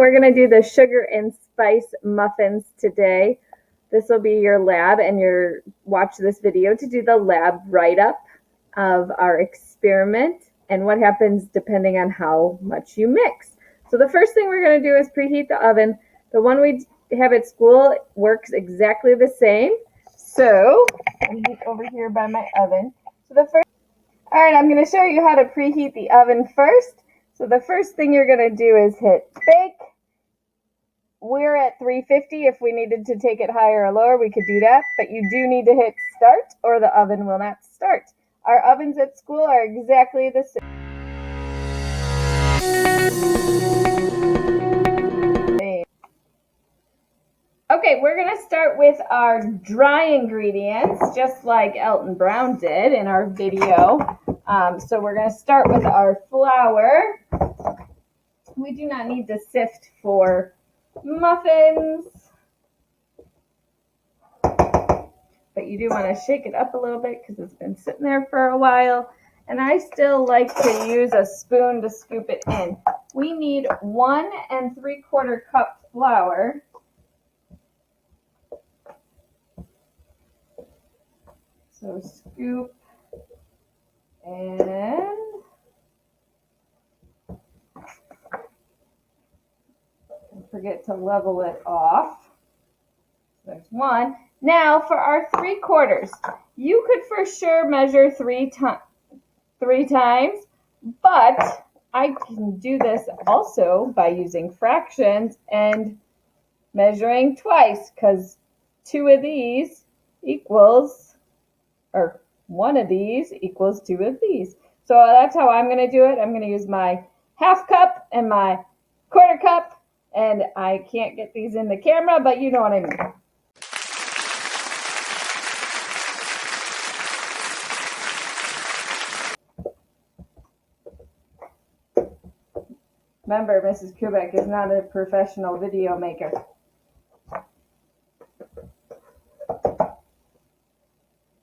we're going to do the sugar and spice muffins today. This will be your lab, and watch this video to do the lab write-up of our experiment and what happens depending on how much you mix. So the first thing we're going to do is preheat the oven. The one we have at school works exactly the same. So I'm over here by my oven. All right, I'm going to show you how to preheat the oven first. So the first thing you're going to do is hit bake. We're at 350. If we needed to take it higher or lower, we could do that. But you do need to hit start or the oven will not start. Our ovens at school are exactly the same. Okay, we're going to start with our dry ingredients, just like Elton Brown did in our video. So we're going to start with our flour. We do not need to sift for muffins, but you do want to shake it up a little bit because it's been sitting there for a while. And I still like to use a spoon to scoop it in. We need 1 3/4 cup flour. So scoop and don't forget to level it off. There's 1. Now for our 3/4, you could for sure measure three times, but I can do this also by using fractions and measuring twice, because 2 of these equals, or 1 of these equals 2 of these. So that's how I'm going to do it. I'm going to use my 1/2 cup and my 1/4 cup, and I can't get these in the camera, but you know what I mean. Remember, Mrs. Kubek is not a professional video maker.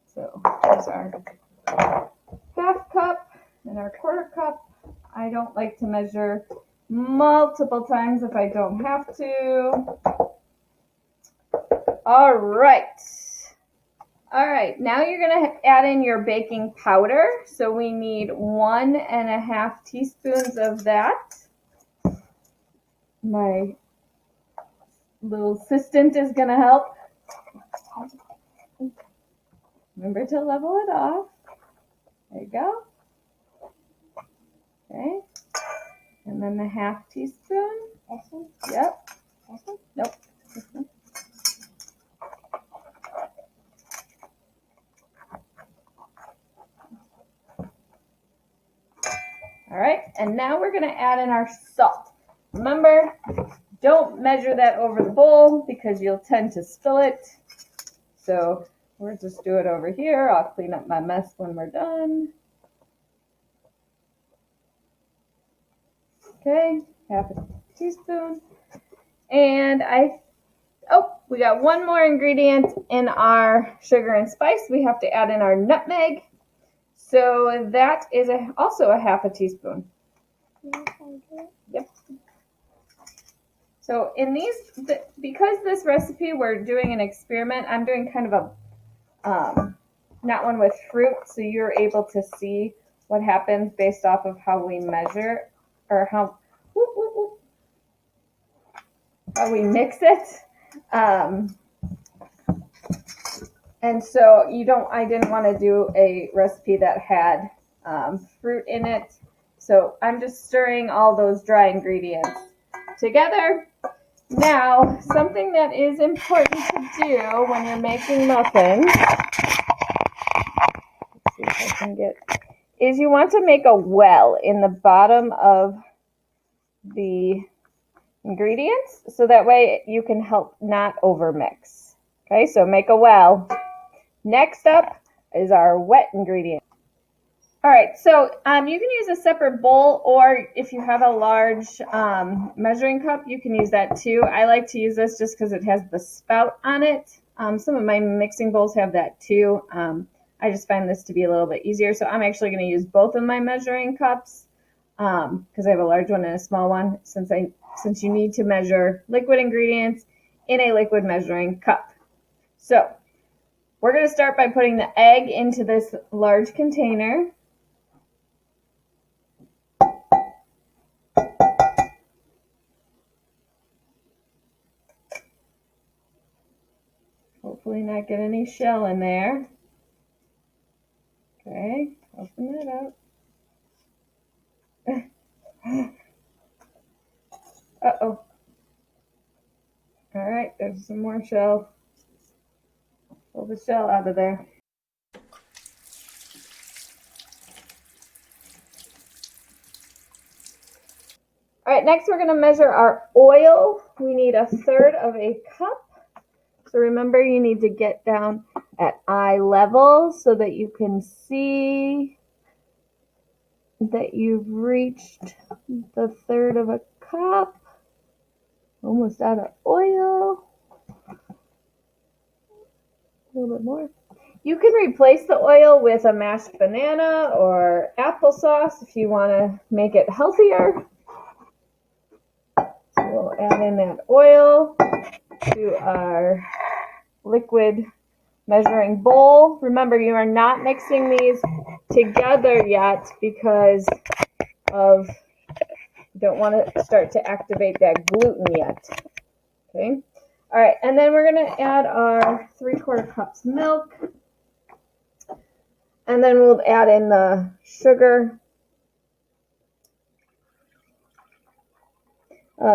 So there's our 1/2 cup and our 1/4 cup. I don't like to measure multiple times if I don't have to. All right, now you're going to add in your baking powder. So we need 1 1/2 teaspoons of that. My little assistant is going to help. Remember to level it off. There you go. Okay. And then the 1/2 teaspoon. Yep. Nope. All right. And now we're going to add in our salt. Remember, don't measure that over the bowl because you'll tend to spill it. So we'll just do it over here. I'll clean up my mess when we're done. Okay, 1/2 teaspoon. And we got 1 more ingredient in our sugar and spice. We have to add in our nutmeg. So that is also a 1/2 teaspoon. Yep. So in because this recipe, we're doing an experiment, I'm doing kind of a, not one with fruit, so you're able to see what happens based off of how we measure, or how we mix it. And so I didn't want to do a recipe that had fruit in it. So I'm just stirring all those dry ingredients together. Now, something that is important to do when you're making muffins, let's see if I can is you want to make a well in the bottom of the ingredients, so that way you can help not overmix. Okay, so make a well. Next up is our wet ingredient. All right, so you can use a separate bowl, or if you have a large measuring cup, you can use that too. I like to use this just because it has the spout on it. Some of my mixing bowls have that too. I just find this to be a little bit easier, so I'm actually going to use both of my measuring cups. because I have a large one and a small one, since you need to measure liquid ingredients in a liquid measuring cup. So we're going to start by putting the egg into this large container. Hopefully not get any shell in there. Okay, open it up. Uh-oh. All right, there's some more shell. Pull the shell out of there. All right, next we're going to measure our oil. We need 1/3 of a cup. So remember, you need to get down at eye level so that you can see that you've reached the 1/3 of a cup. Almost out of oil. A little bit more. You can replace the oil with a mashed banana or applesauce if you want to make it healthier. So we'll add in that oil to our liquid measuring bowl. Remember, you are not mixing these together yet because of you don't want to start to activate that gluten yet. Okay. All right, and then we're going to add our 3/4 cups milk. And then we'll add in the sugar.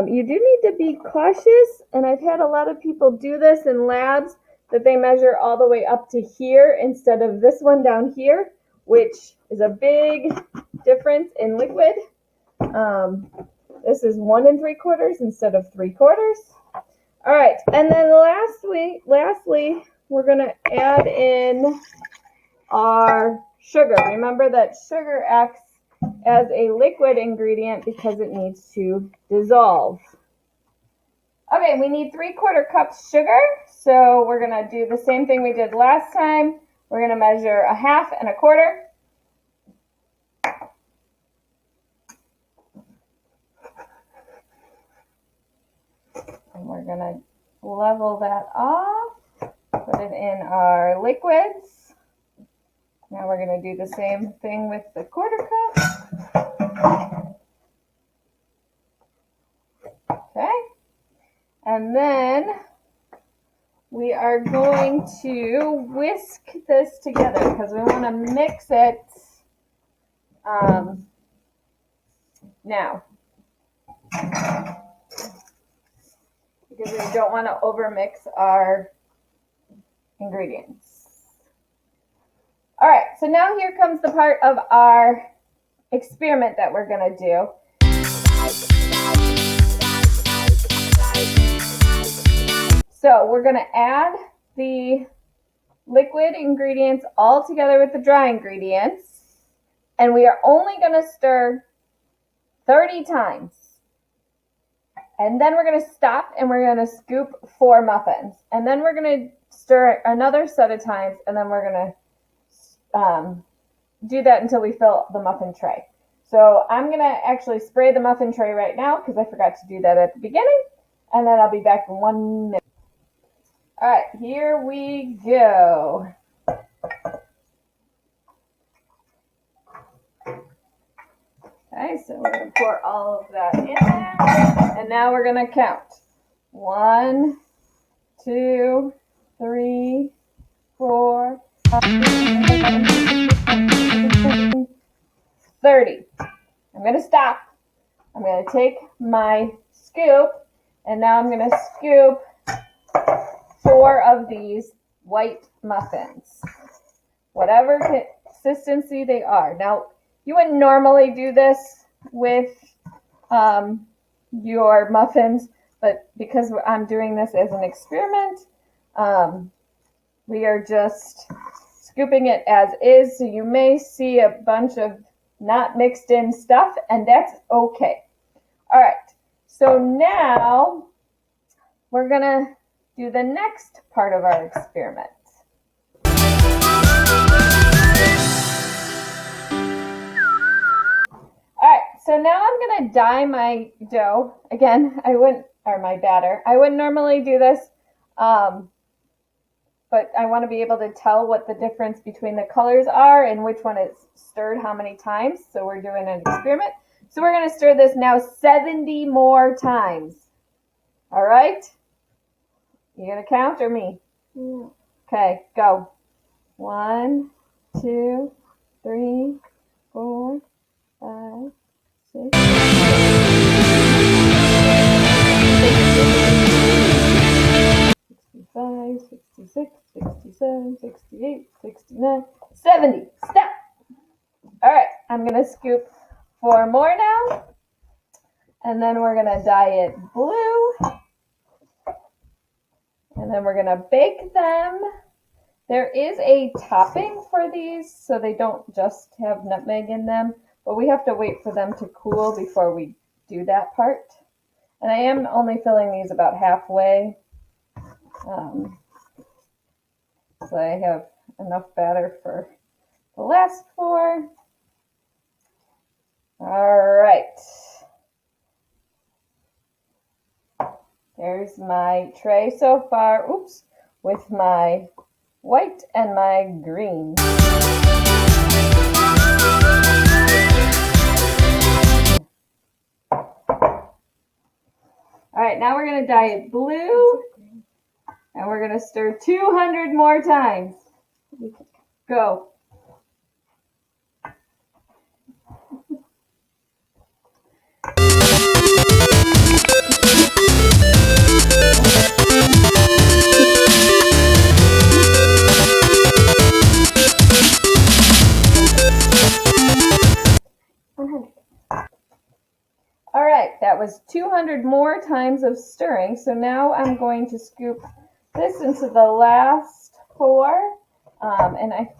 You do need to be cautious, and I've had a lot of people do this in labs, that they measure all the way up to here instead of this one down here, which is a big difference in liquid. This is 1 3/4 instead of 3/4. All right, and then lastly, we're going to add in our sugar. Remember that sugar acts as a liquid ingredient because it needs to dissolve. Okay, we need 3/4 cups sugar, so we're going to do the same thing we did last time. We're going to measure 1/2 and 1/4. And we're going to level that off, put it in our liquids. Now we're going to do the same thing with the 1/4 cup. Okay. And then we are going to whisk this together because we want to mix it now. Because we don't want to overmix our ingredients. All right, so now here comes the part of our experiment that we're going to do. So we're going to add the liquid ingredients all together with the dry ingredients, and we are only going to stir 30 times. And then we're going to stop and we're going to scoop 4 muffins. And then we're going to stir another set of times, and then we're going to do that until we fill the muffin tray. So I'm going to actually spray the muffin tray right now because I forgot to do that at the beginning. And then I'll be back in 1 minute. All right, here we go. Okay, so we're going to pour all of that in there. And now we're going to count. 1, 2, 3, 4, 5, 30. I'm going to stop. I'm going to take my scoop, and now I'm going to scoop 4 of these white muffins, whatever consistency they are. Now, you wouldn't normally do this with your muffins, but because I'm doing this as an experiment, we are just scooping it as is. So you may see a bunch of not mixed in stuff, and that's okay. All right, so now we're going to do the next part of our experiment. So now I'm going to dye my dough. Again, my batter. I wouldn't normally do this, but I want to be able to tell what the difference between the colors are and which one is stirred how many times. So we're doing an experiment. So we're going to stir this now 70 more times. All right? You going to count or me? Yeah. Okay, go. 1, 2, 3, 4, 5, 6, 65, 66, 67, 68, 69, 70. Stop. All right, I'm going to scoop 4 more now. And then we're going to dye it blue. And then we're going to bake them. There is a topping for these, so they don't just have nutmeg in them. But we have to wait for them to cool before we do that part. And I am only filling these about halfway. So I have enough batter for the last 4. All right. There's my tray so far. Oops. With my white and my green. All right, now we're going to dye it blue. And we're going to stir 200 more times. Go. All right, that was 200 more times of stirring. So now I'm going to scoop this into the last 4. And I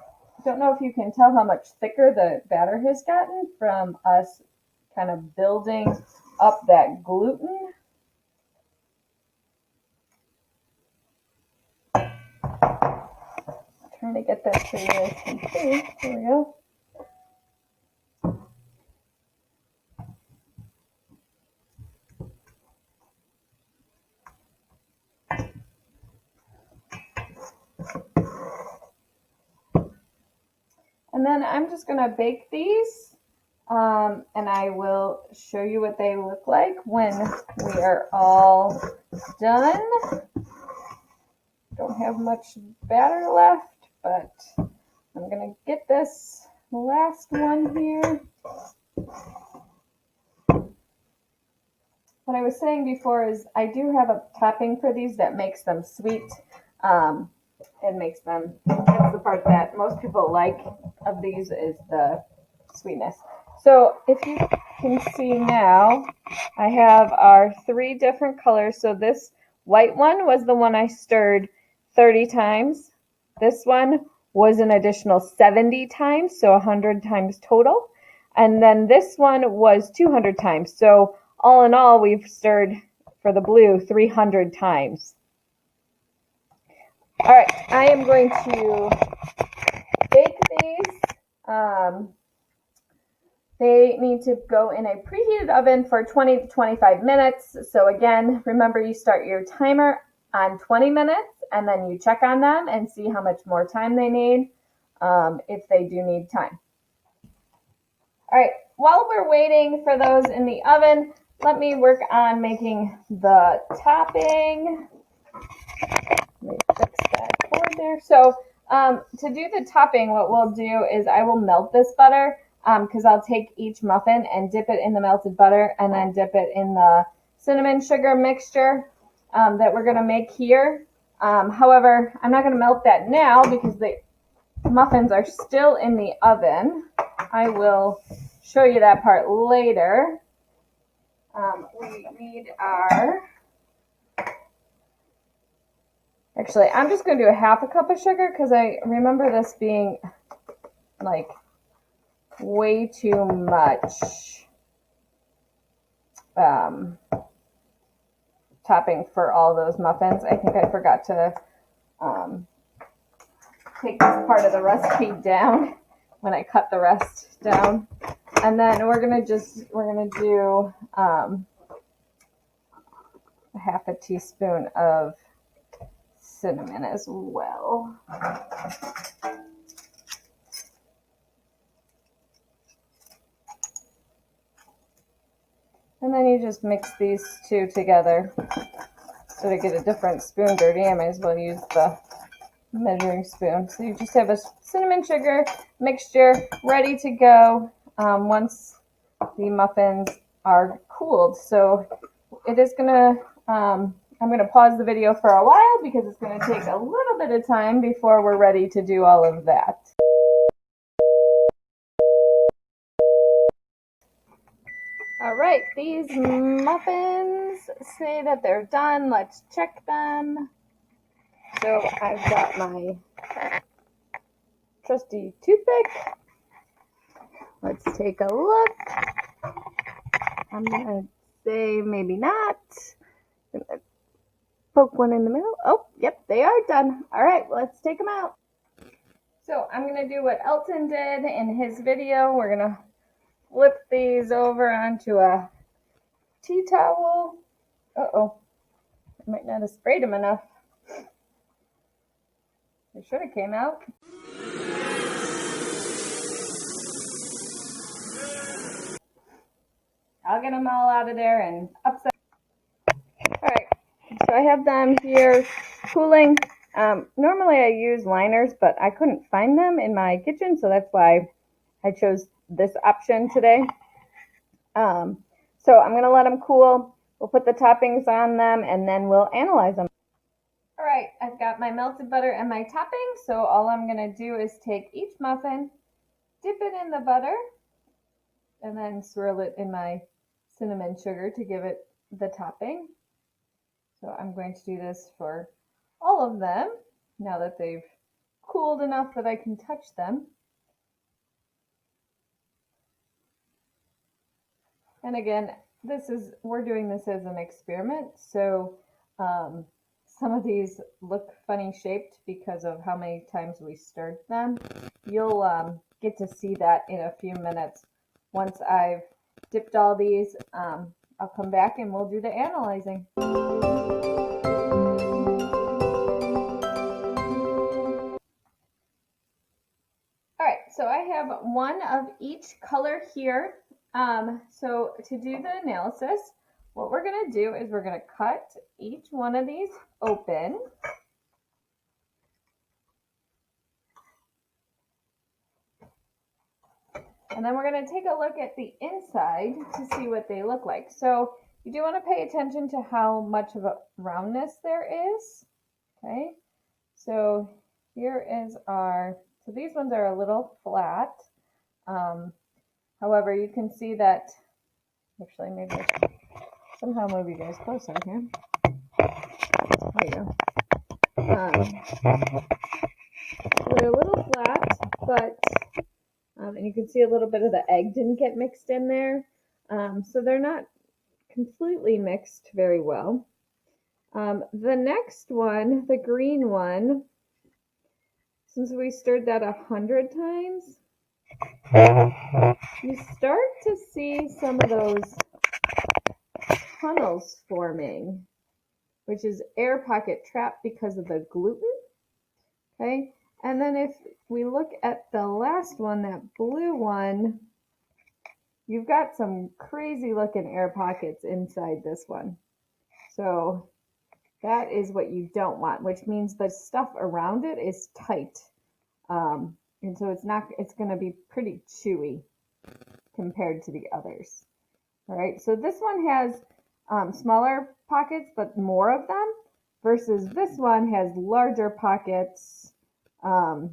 don't know if you can tell how much thicker the batter has gotten from us kind of building up that gluten. Trying to get that so you guys can see. There we go. And then I'm just going to bake these, and I will show you what they look like when we are all done. Don't have much batter left, but I'm going to get this last one here. What I was saying before is I do have a topping for these that makes them sweet. It makes them, that's the part that most people like of these is the sweetness. So if you can see now, I have our 3 different colors. So this white one was the one I stirred 30 times. This one was an additional 70 times, so 100 times total. And then this one was 200 times. So all in all, we've stirred for the blue 300 times. All right, I am going to bake these. They need to go in a preheated oven for 20 to 25 minutes. So again, remember you start your timer on 20 minutes and then you check on them and see how much more time they need, if they do need time. All right, while we're waiting for those in the oven, let me work on making the topping. Let me fix that cord there. So to do the topping, what we'll do is I will melt this butter because I'll take each muffin and dip it in the melted butter and then dip it in the cinnamon sugar mixture that we're going to make here. However, I'm not going to melt that now because the muffins are still in the oven. I will show you that part later. We need our... Actually, I'm just going to do a half a cup of sugar because I remember this being like way too much topping for all those muffins. I think I forgot to take this part of the recipe down when I cut the rest down. And then we're gonna do half a teaspoon of cinnamon as well. And then you just mix these two together. So to get a different spoon dirty, I might as well use the measuring spoon. So you just have a cinnamon sugar mixture ready to go once the muffins are cooled. So it is gonna, I'm gonna pause the video for a while because it's gonna take a little bit of time before we're ready to do all of that. All right, these muffins say that they're done. Let's check them. So I've got my trusty toothpick. Let's take a look. I'm gonna say maybe not. I'm gonna poke one in the middle. Oh, yep, they are done. All right, well, let's take them out. So I'm gonna do what Elton did in his video. We're gonna flip these over onto a tea towel. Uh-oh, I might not have sprayed them enough. They should have came out. I'll get them all out of there and upset. All right, so I have them here cooling. Normally I use liners, but I couldn't find them in my kitchen, so that's why I chose this option today. So I'm gonna let them cool. We'll put the toppings on them and then we'll analyze them. All right, I've got my melted butter and my topping. So all I'm gonna do is take each muffin, dip it in the butter, and then swirl it in my cinnamon sugar to give it the topping. So I'm going to do this for all of them now that they've cooled enough that I can touch them. And again, we're doing this as an experiment, so some of these look funny shaped because of how many times we stirred them. You'll get to see that in a few minutes. Once I've dipped all these, I'll come back and we'll do the analyzing. All right, so I have one of each color here. So to do the analysis, what we're going to do is we're going to cut each one of these open. And then we're going to take a look at the inside to see what they look like. So you do want to pay attention to how much of a roundness there is. Okay, so here is so these ones are a little flat. However, you can see that, actually maybe I should somehow move you guys closer here. There you go. They're a little flat, but, and you can see a little bit of the egg didn't get mixed in there. So they're not completely mixed very well. The next one, the green one, since we stirred that 100 times, you start to see some of those tunnels forming, which is air pocket trap because of the gluten. Okay, and then if we look at the last one, that blue one, you've got some crazy looking air pockets inside this one. So that is what you don't want, which means the stuff around it is tight. And so it's going to be pretty chewy compared to the others. All right, so this one has smaller pockets, but more of them, versus this one has larger pockets of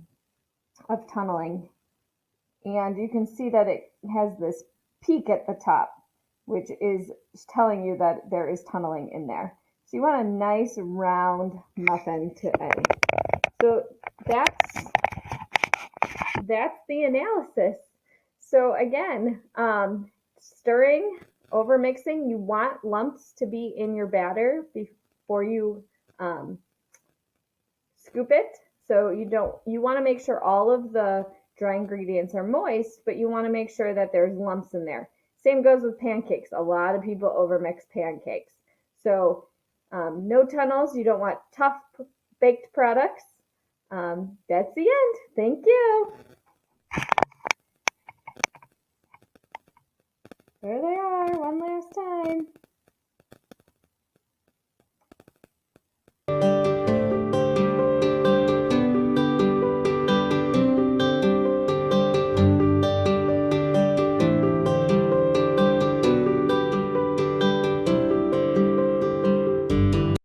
tunneling. And you can see that it has this peak at the top, which is telling you that there is tunneling in there. So you want a nice round muffin to end. So that's the analysis. So again, stirring, over mixing, you want lumps to be in your batter before you scoop it. So you want to make sure all of the dry ingredients are moist, but you want to make sure that there's lumps in there. Same goes with pancakes. A lot of people overmix pancakes. So no tunnels. You don't want tough baked products. That's the end. Thank you. There they are, one last time.